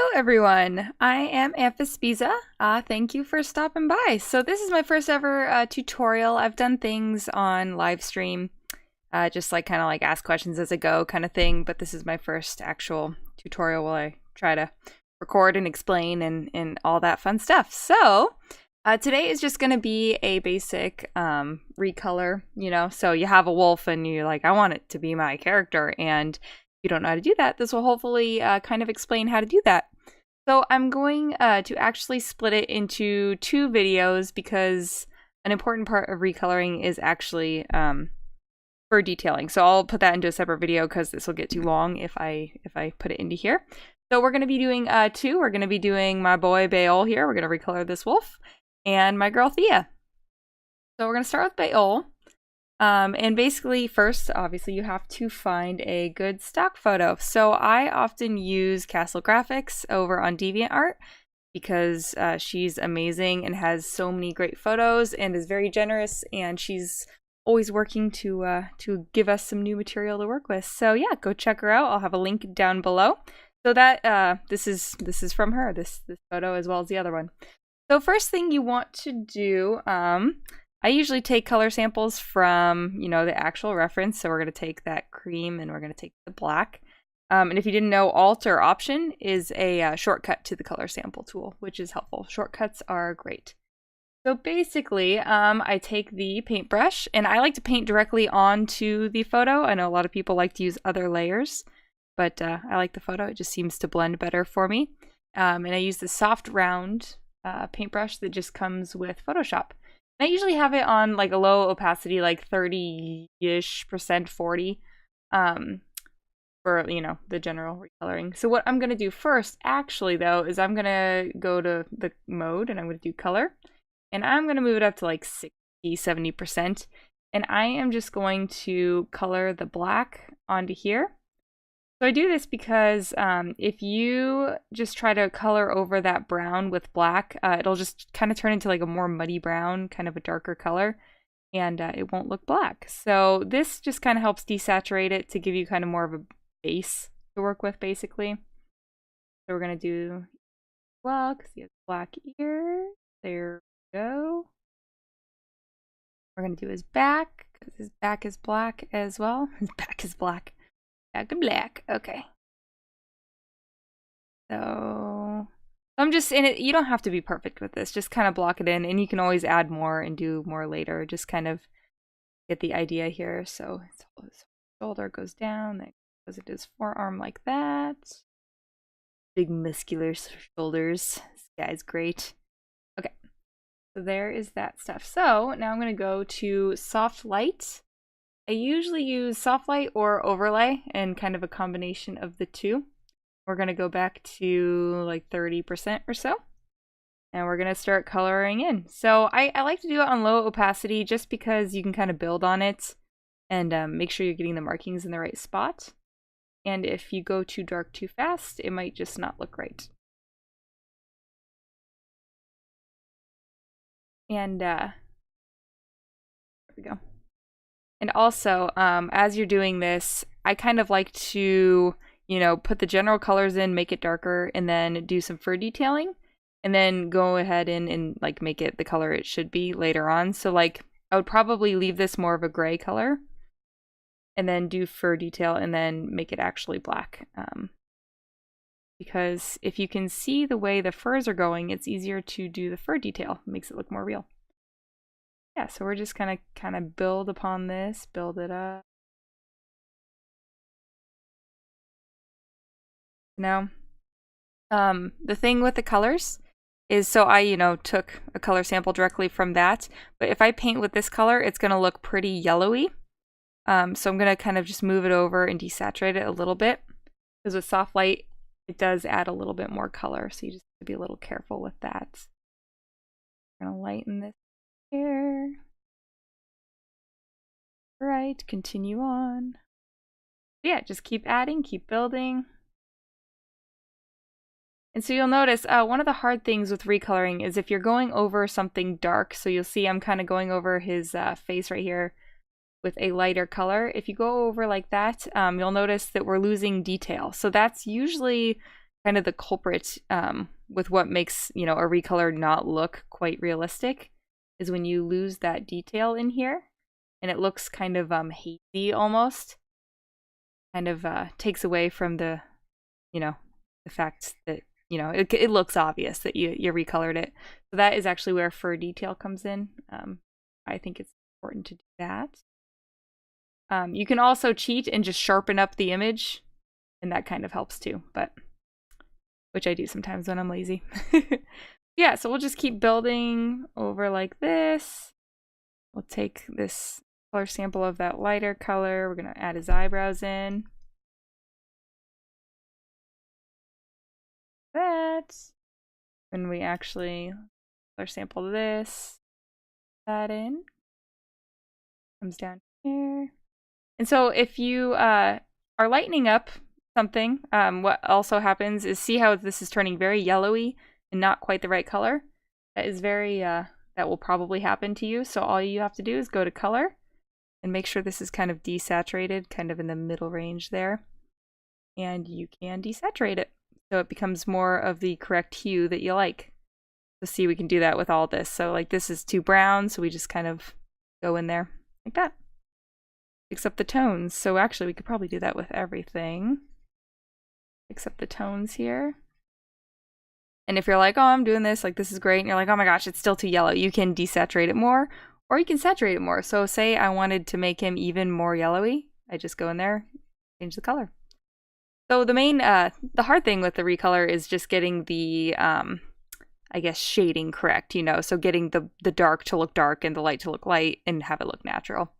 Hello everyone, I am Amphispiza. Thank you for stopping by. So this is my first ever tutorial. I've done things on Livestream, just like kind of like ask questions as I go kind of thing, but this is my first actual tutorial where I try to record and explain and all that fun stuff. So today is just going to be a basic recolor, so you have a wolf and you're like, I want it to be my character, and you don't know how to do that, this will hopefully kind of explain how to do that. So I'm going to actually split it into two videos because an important part of recoloring is actually fur detailing. So I'll put that into a separate video because this will get too long if I put it into here. So we're going to be doing two. We're going to be doing my boy Baol here. We're going to recolor this wolf, and my girl Thea. So we're going to start with Baol. And basically, first, obviously, you have to find a good stock photo. So I often use Castle Graphics over on DeviantArt because she's amazing and has so many great photos and is very generous, and she's always working to give us some new material to work with. So yeah, go check her out. I'll have a link down below. So that this is from her, this photo as well as the other one. So first thing you want to do, I usually take color samples from, the actual reference. So we're going to take that cream and we're going to take the black. And if you didn't know, Alt or Option is a shortcut to the color sample tool, which is helpful. Shortcuts are great. So basically, I take the paintbrush, and I like to paint directly onto the photo. I know a lot of people like to use other layers, but I like the photo. It just seems to blend better for me. And I use the soft round paintbrush that just comes with Photoshop. I usually have it on like a low opacity, like 30-ish%, 40, for, the general recoloring. So what I'm going to do first, actually, though, is I'm going to go to the mode and I'm going to do color. And I'm going to move it up to like 60-70%. And I am just going to color the black onto here. So I do this because if you just try to color over that brown with black, it'll just kind of turn into like a more muddy brown, kind of a darker color, and it won't look black. So this just kind of helps desaturate it to give you kind of more of a base to work with, basically. So we're going to do, well, because he has black ears. There we go. We're going to do his back, because his back is black as well. His back is black. Back and black. Okay. So I'm just in it. You don't have to be perfect with this. Just kind of block it in, and you can always add more and do more later. Just kind of get the idea here. So his shoulder goes down, then goes into his forearm like that. Big muscular shoulders. This guy's great. Okay. So there is that stuff. So now I'm going to go to soft light. I usually use soft light or overlay and kind of a combination of the two. We're going to go back to like 30% or so. And we're going to start coloring in. So I like to do it on low opacity just because you can kind of build on it and make sure you're getting the markings in the right spot. And if you go too dark too fast, it might just not look right. And there we go. And also, as you're doing this, I kind of like to, put the general colors in, make it darker, and then do some fur detailing, and then go ahead and like make it the color it should be later on. So like, I would probably leave this more of a gray color, and then do fur detail, and then make it actually black. Because if you can see the way the furs are going, it's easier to do the fur detail. It makes it look more real. Yeah, so we're just gonna kind of build upon this, build it up. Now, the thing with the colors is, so I, took a color sample directly from that, but if I paint with this color, it's gonna look pretty yellowy. So I'm gonna kind of just move it over and desaturate it a little bit, because with soft light, it does add a little bit more color, so you just have to be a little careful with that. I'm gonna lighten this here. Right, continue on. Yeah, just keep adding, keep building. And so you'll notice one of the hard things with recoloring is if you're going over something dark, so you'll see I'm kind of going over his face right here with a lighter color. If you go over like that, you'll notice that we're losing detail. So that's usually kind of the culprit with what makes, you know, a recolor not look quite realistic is when you lose that detail in here and it looks kind of hazy almost. Kind of takes away from the, you know, the fact that, you know, it looks obvious that you recolored it. So that is actually where fur detail comes in. I think it's important to do that. You can also cheat and just sharpen up the image, and that kind of helps too, but which I do sometimes when I'm lazy. Yeah, so we'll just keep building over like this. We'll take this color sample of that lighter color. We're going to add his eyebrows in. That. When we actually color sample this, that in. Comes down here. And so if you are lightening up something, what also happens is, see how this is turning very yellowy and not quite the right color? That is very, that will probably happen to you. So all you have to do is go to color and make sure this is kind of desaturated, kind of in the middle range there. And you can desaturate it so it becomes more of the correct hue that you like. So see, we can do that with all this. So like this is too brown, so we just kind of go in there like that. Fix up the tones. So actually we could probably do that with everything. Fix up the tones here. And if you're like, oh, I'm doing this, like this is great, and you're like, oh my gosh, it's still too yellow, you can desaturate it more, or you can saturate it more. So say I wanted to make him even more yellowy, I just go in there, change the color. So the main, the hard thing with the recolor is just getting the, I guess, shading correct, you know, so getting the dark to look dark and the light to look light and have it look natural.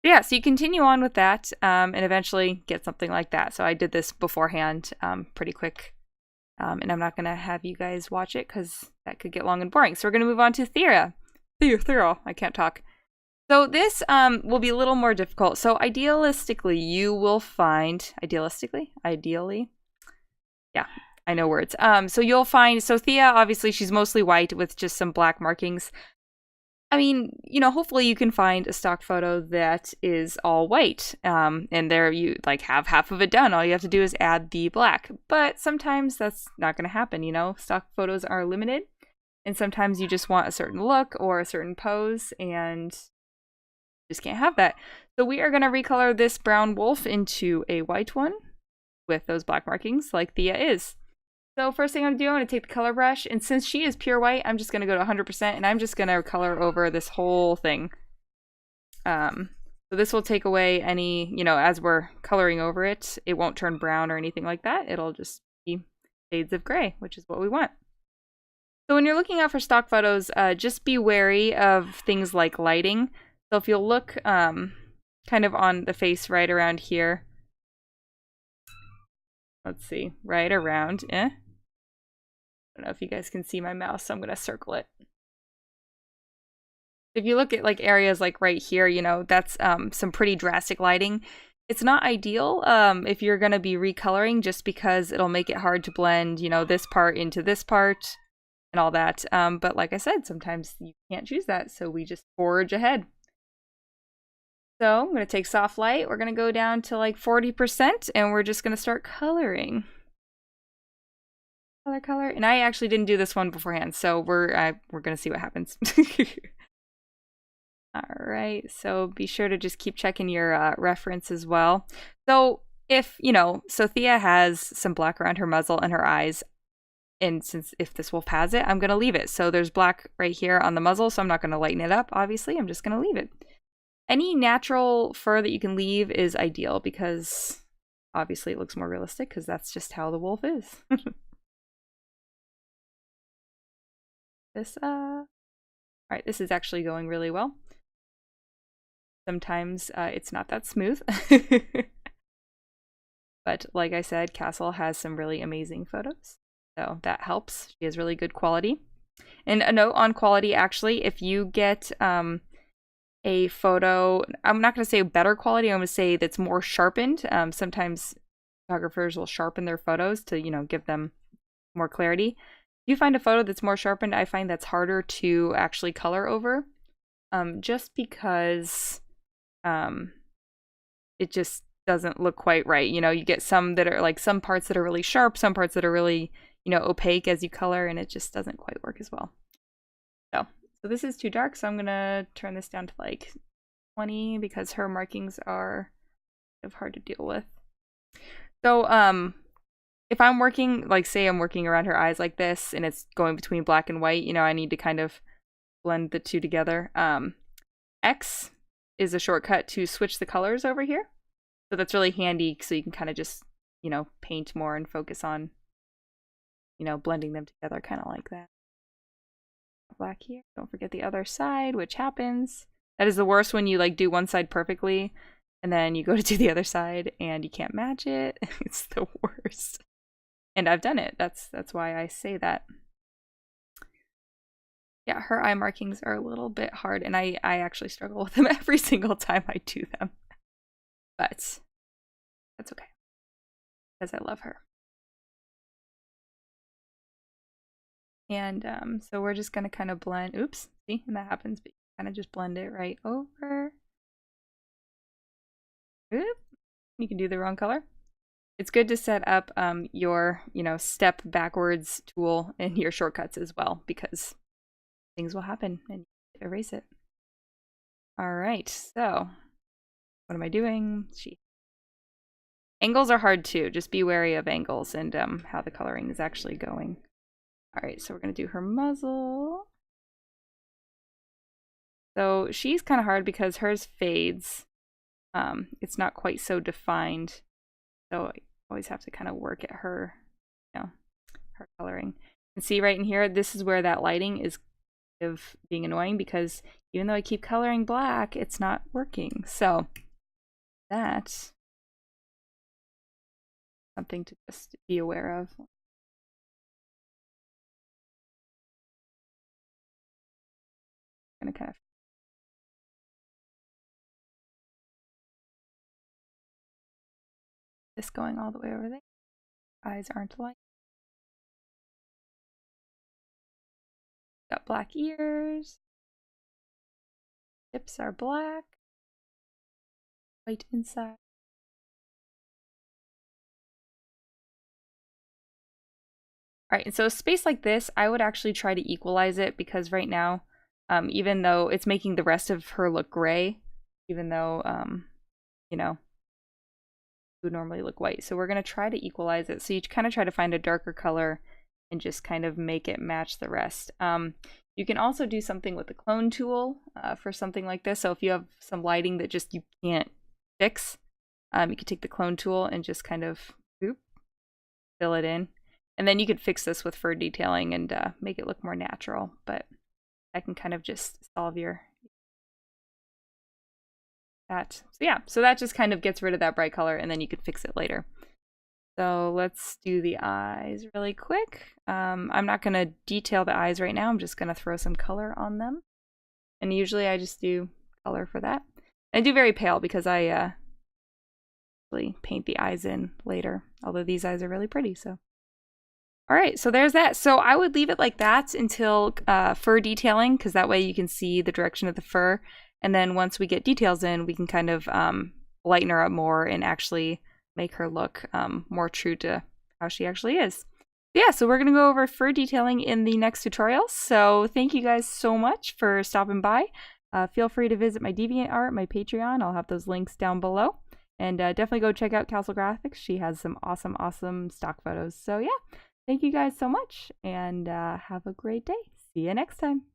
Yeah, so you continue on with that and eventually get something like that. So I did this beforehand pretty quick. And I'm not going to have you guys watch it because that could get long and boring. So we're going to move on to Thea. I can't talk. So this will be a little more difficult. So idealistically, you will find... Ideally? Yeah, I know words. So you'll find... So Thea, obviously, she's mostly white with just some black markings. I mean, you know, hopefully you can find a stock photo that is all white. And there you like have half of it done. All you have to do is add the black. But sometimes that's not going to happen, you know. Stock photos are limited. And sometimes you just want a certain look or a certain pose and just can't have that. So we are going to recolor this brown wolf into a white one with those black markings like Thea is. So first thing I'm going to do, I'm going to take the color brush, and since she is pure white, I'm just going to go to 100%, and I'm just going to color over this whole thing. So this will take away any, you know, as we're coloring over it, it won't turn brown or anything like that. It'll just be shades of gray, which is what we want. So when you're looking out for stock photos, just be wary of things like lighting. So if you'll look kind of on the face right around here, let's see, right around, I don't know if you guys can see my mouse, so I'm going to circle it. If you look at like areas like right here, you know, that's some pretty drastic lighting. It's not ideal if you're going to be recoloring, just because it'll make it hard to blend, you know, this part into this part and all that. But like I said, sometimes you can't choose that, so we just forge ahead. So I'm going to take soft light. We're going to go down to like 40%, and we're just going to start coloring. Color. And I actually didn't do this one beforehand, so we're going to see what happens. All right, so be sure to just keep checking your reference as well. So if, you know, Thea has some black around her muzzle and her eyes, and since if this wolf has it, I'm going to leave it. So there's black right here on the muzzle, so I'm not going to lighten it up, obviously. I'm just going to leave it. Any natural fur that you can leave is ideal because obviously it looks more realistic because that's just how the wolf is. All right, this is actually going really well. Sometimes it's not that smooth. But like I said, Castle has some really amazing photos, so that helps. She has really good quality. And a note on quality, actually, if you get a photo, I'm not going to say better quality, I'm going to say that's more sharpened. Sometimes photographers will sharpen their photos to, you know, give them more clarity. If you find a photo that's more sharpened, I find that's harder to actually color over, just because it just doesn't look quite right. You know, you get some that are like some parts that are really sharp, some parts that are really, you know, opaque as you color, and it just doesn't quite work as well. So this is too dark, so I'm gonna turn this down to like 20 because her markings are kind of hard to deal with. So if I'm working, like say I'm working around her eyes like this and it's going between black and white, you know, I need to kind of blend the two together. X is a shortcut to switch the colors over here. So that's really handy, so you can kind of just, you know, paint more and focus on, you know, blending them together kind of like that. Black here. Don't forget the other side, which happens. That is the worst when you like do one side perfectly and then you go to do the other side and you can't match it. It's the worst. And I've done it. That's why I say that. Yeah, her eye markings are a little bit hard, and I actually struggle with them every single time I do them. But that's okay, because I love her. And so we're just going to kind of blend. Oops, see, and that happens, but you kind of just blend it right over. Oop, you can do the wrong color. It's good to set up your, you know, step backwards tool in your shortcuts as well, because things will happen and you erase it. All right, so what am I doing? Angles are hard too. Just be wary of angles and how the coloring is actually going. All right, so we're gonna do her muzzle. So she's kind of hard because hers fades. It's not quite so defined. So I always have to kind of work at her, you know, her coloring. And see right in here, this is where that lighting is of being annoying, because even though I keep coloring black, it's not working. So that's something to just be aware of. I'm gonna kind of this going all the way over there. Eyes aren't alike. Got black ears. Lips are black. White inside. All right, and so a space like this, I would actually try to equalize it, because right now, even though it's making the rest of her look gray, even though, you know, it would normally look white. So we're going to try to equalize it. So you kind of try to find a darker color and just kind of make it match the rest. You can also do something with the clone tool for something like this. So if you have some lighting that just you can't fix, you can take the clone tool and just kind of fill it in. And then you could fix this with fur detailing and make it look more natural. But I can kind of just solve that. So yeah, so that just kind of gets rid of that bright color, and then you could fix it later. So let's do the eyes really quick. I'm not going to detail the eyes right now. I'm just going to throw some color on them. And usually I just do color for that. I do very pale because I really paint the eyes in later, although these eyes are really pretty. So all right, so there's that. So I would leave it like that until fur detailing, because that way you can see the direction of the fur. And then once we get details in, we can kind of lighten her up more and actually make her look more true to how she actually is. Yeah, so we're going to go over fur detailing in the next tutorial. So thank you guys so much for stopping by. Feel free to visit my DeviantArt, my Patreon. I'll have those links down below. And definitely go check out Castle Graphics. She has some awesome stock photos. So yeah. Thank you guys so much, and have a great day. See you next time.